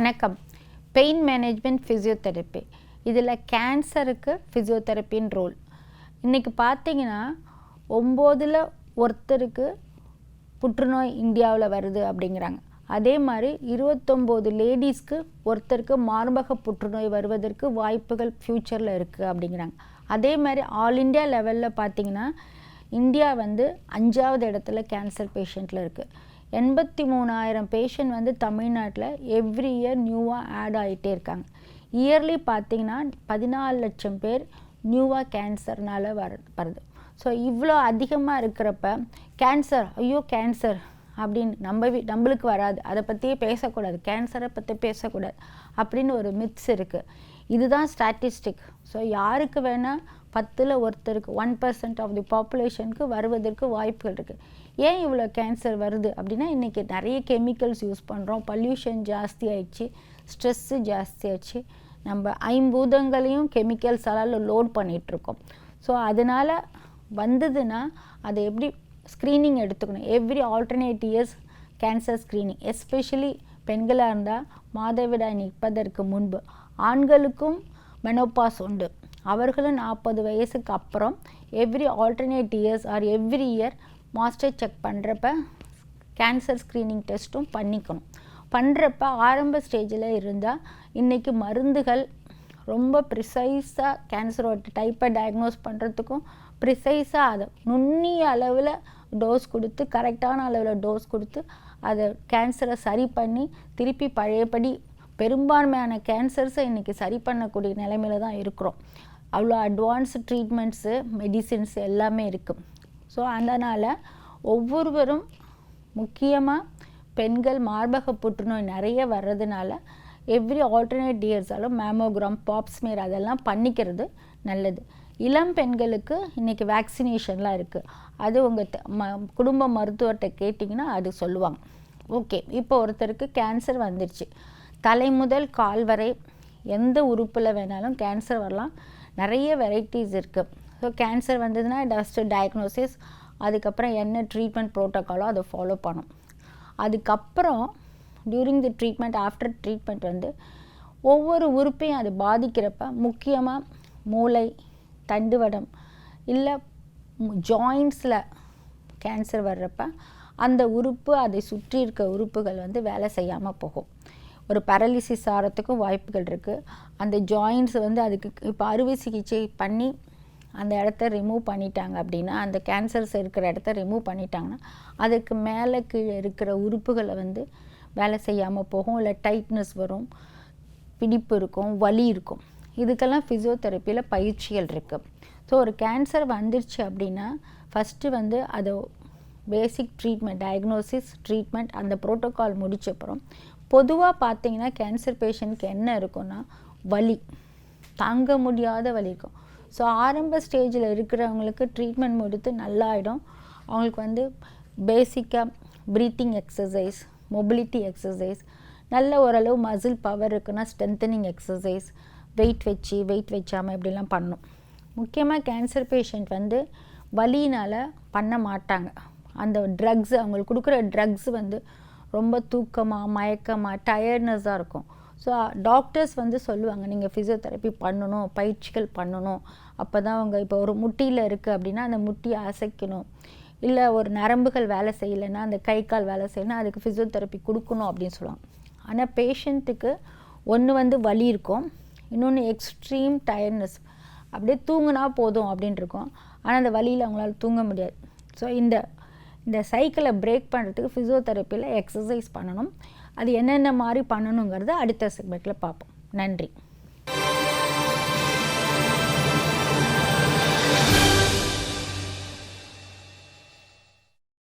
வணக்கம். Pain management physiotherapy, இதில் கேன்சருக்கு ஃபிசியோதெரப்பின் ரோல். இன்றைக்கி பார்த்தீங்கன்னா 9ல் ஒருத்தருக்கு புற்றுநோய் இந்தியாவில் வருது அப்படிங்கிறாங்க. அதே மாதிரி 29 லேடிஸ்க்கு ஒருத்தருக்கு மார்பக புற்றுநோய் வருவதற்கு வாய்ப்புகள் ஃப்யூச்சரில் இருக்குது அப்படிங்கிறாங்க. அதே மாதிரி ஆல் இண்டியா லெவலில் பார்த்திங்கன்னா இந்தியா 5வது இடத்துல கேன்சர் பேஷண்ட்டில் இருக்குது. 83,000 பேஷண்ட் தமிழ்நாட்டில் எவ்ரி இயர் நியூவாக ஆட் ஆகிட்டே இருக்காங்க. இயர்லி பார்த்திங்கன்னா 14 லட்சம் பேர் நியூவாக கேன்சர்னால் வருது. ஸோ இவ்வளோ அதிகமாக இருக்கிறப்ப கேன்சர், ஐயோ கேன்சர் அப்படின்னு நம்மளுக்கு வராது, அதை பற்றியே பேசக்கூடாது, கேன்சரை பற்றி பேசக்கூடாது அப்படின்னு ஒரு மித்ஸ் இருக்குது. இதுதான் ஸ்டாட்டிஸ்டிக். ஸோ யாருக்கு வேணால் 10ல் ஒருத்தருக்கு 1% ஆஃப் தி பாப்புலேஷனுக்கு வருவதற்கு வாய்ப்புகள் இருக்குது. ஏன் இவ்வளோ கேன்சர் வருது அப்படின்னா இன்றைக்கி நிறைய கெமிக்கல்ஸ் யூஸ் பண்ணுறோம், பொல்யூஷன் ஜாஸ்தி ஆயிடுச்சு, ஸ்ட்ரெஸ்ஸு ஜாஸ்தி ஆயிடுச்சு, நம்ம ஐம்பூதங்களையும் கெமிக்கல்ஸால் லோட் பண்ணிகிட்ருக்கோம். ஸோ அதனால் வந்ததுன்னா அதை எப்படி ஸ்க்ரீனிங் எடுத்துக்கணும். Every alternate years cancer screening, especially பெண்களாக இருந்தால் மாதவிடாய் நிற்பதற்கு முன்பு. ஆண்களுக்கும் மெனோபாஸ் உண்டு, அவர்களும் 40 வயசுக்கு அப்புறம் every alternate years or every year master check பண்ணுறப்ப கேன்சர் ஸ்க்ரீனிங் டெஸ்ட்டும் பண்ணிக்கணும். பண்ணுறப்ப ஆரம்ப ஸ்டேஜில் இருந்தால் இன்றைக்கி மருந்துகள் ரொம்ப ப்ரிசைஸாக கேன்சரோட டைப்பை டயக்னோஸ் பண்ணுறதுக்கும் ப்ரிசைஸாக அதை நுண்ணிய அளவில் டோஸ் கொடுத்து கரெக்டான அளவில் டோஸ் கொடுத்து அதை கேன்சரை சரி பண்ணி திருப்பி பழையபடி பெரும்பான்மையான கேன்சர்ஸை இன்றைக்கி சரி பண்ணக்கூடிய நிலைமையில தான் இருக்கிறோம். அவ்வளோ அட்வான்ஸ்டு ட்ரீட்மெண்ட்ஸு, மெடிசின்ஸ் எல்லாமே இருக்குது. ஸோ அதனால் ஒவ்வொருவரும், முக்கியமாக பெண்கள் மார்பக புற்றுநோய் நிறைய வர்றதுனால எவ்ரி ஆல்டர்னேட் இயர்ஸாலும் மேமோகிராம், பாப்ஸ்மியர் அதெல்லாம் பண்ணிக்கிறது நல்லது. இளம் பெண்களுக்கு இன்றைக்கி வேக்சினேஷன்லாம் இருக்குது. அது உங்கள் குடும்ப மருத்துவர்கிட்ட கேட்டிங்கன்னா அது சொல்லுவாங்க. ஓகே, இப்போ ஒருத்தருக்கு கேன்சர் வந்துடுச்சு, தலை முதல் கால் வரை எந்த உறுப்பில் வேணாலும் கேன்சர் வரலாம். நிறைய வெரைட்டிஸ் இருக்குது. ஸோ கேன்சர் வந்ததுன்னா ஃபஸ்ட்டு டயக்னோசிஸ், அதுக்கப்புறம் என்ன ட்ரீட்மெண்ட் ப்ரோட்டோக்காலோ அதை ஃபாலோ பண்ணும். அதுக்கப்புறம் during the treatment, after treatment ஒவ்வொரு உறுப்பையும் அது பாதிக்கிறப்ப, முக்கியமாக மூளை, தண்டுவடம் இல்லை ஜாயின்ஸில் கேன்சர் வர்றப்ப அந்த உறுப்பு, அதை சுற்றி இருக்க உறுப்புகள் வேலை செய்யாமல் போகும். ஒரு பேரலிசிஸ் ஆகிறதுக்கும் வாய்ப்புகள் இருக்குது. அந்த ஜாயின்ஸ் அதுக்கு இப்போ அறுவை சிகிச்சை பண்ணி அந்த இடத்த ரிமூவ் பண்ணிட்டாங்க அப்படின்னா, அந்த கேன்சர்ஸ் இருக்கிற இடத்த ரிமூவ் பண்ணிட்டாங்கன்னா அதுக்கு மேலே கீழே இருக்கிற உறுப்புகளை வேலை செய்யாமல் போகும். இல்லை டைட்னஸ் வரும், பிடிப்பு இருக்கும், வலி இருக்கும். இதுக்கெல்லாம் ஃபிசியோதெரப்பியில் பயிற்சிகள் இருக்குது. ஸோ ஒரு கேன்சர் வந்துருச்சு அப்படின்னா ஃபஸ்ட்டு அதை பேசிக் ட்ரீட்மெண்ட், டயக்னோசிஸ், ட்ரீட்மெண்ட், அந்த ப்ரோட்டோக்கால் முடிச்சப்புறம் பொதுவாக பார்த்தீங்கன்னா கேன்சர் பேஷண்ட்க்கு என்ன இருக்குன்னா வலி, தாங்க முடியாத வலி இருக்கும். ஸோ ஆரம்ப ஸ்டேஜில் இருக்கிறவங்களுக்கு ட்ரீட்மெண்ட் முடித்து நல்லாயிடும். அவங்களுக்கு பேசிக்காக ப்ரீத்திங் எக்ஸசைஸ், மொபிலிட்டி எக்ஸசைஸ், நல்ல ஓரளவு மசில் பவர் இருக்குன்னா ஸ்ட்ரென்தனிங் எக்ஸசைஸ், வெயிட் வச்சாமல் இப்படிலாம் பண்ணும். முக்கியமாக கேன்சர் பேஷண்ட் வலினால் பண்ண மாட்டாங்க. அந்த ட்ரக்ஸு, அவங்களுக்கு கொடுக்குற ட்ரக்ஸ் ரொம்ப தூக்கமாக, மயக்கமாக, டயர்ட்னஸாக இருக்கும். ஸோ டாக்டர்ஸ் சொல்லுவாங்க, நீங்கள் ஃபிசியோதெரப்பி பண்ணணும், பயிற்சிகள் பண்ணணும். அப்போ தான் அவங்க இப்போ ஒரு முட்டியில் இருக்குது அப்படின்னா அந்த முட்டியை அசைக்கணும், இல்லை ஒரு நரம்புகள் வேலை செய்யலைன்னா அந்த கை கால் வேலை செய்யணும், அதுக்கு ஃபிசியோதெரப்பி கொடுக்கணும் அப்படின்னு சொல்லுவாங்க. ஆனால் பேஷண்ட்டுக்கு ஒன்று வலி இருக்கும், இன்னொன்று எக்ஸ்ட்ரீம் டயர்ட்னஸ், அப்படியே தூங்கினா போதும் அப்படின்ட்டு இருக்கும். ஆனால் அந்த வலியில் அவங்களால தூங்க முடியாது. ஸோ இந்த சைக்கிளை பிரேக் பண்ணுறதுக்கு ஃபிசியோதெரப்பியில் எக்ஸசைஸ் பண்ணணும். அது என்னென்ன மாதிரி பண்ணணுங்கிறத அடுத்த செக்மெண்ட்டில் பார்ப்போம். நன்றி.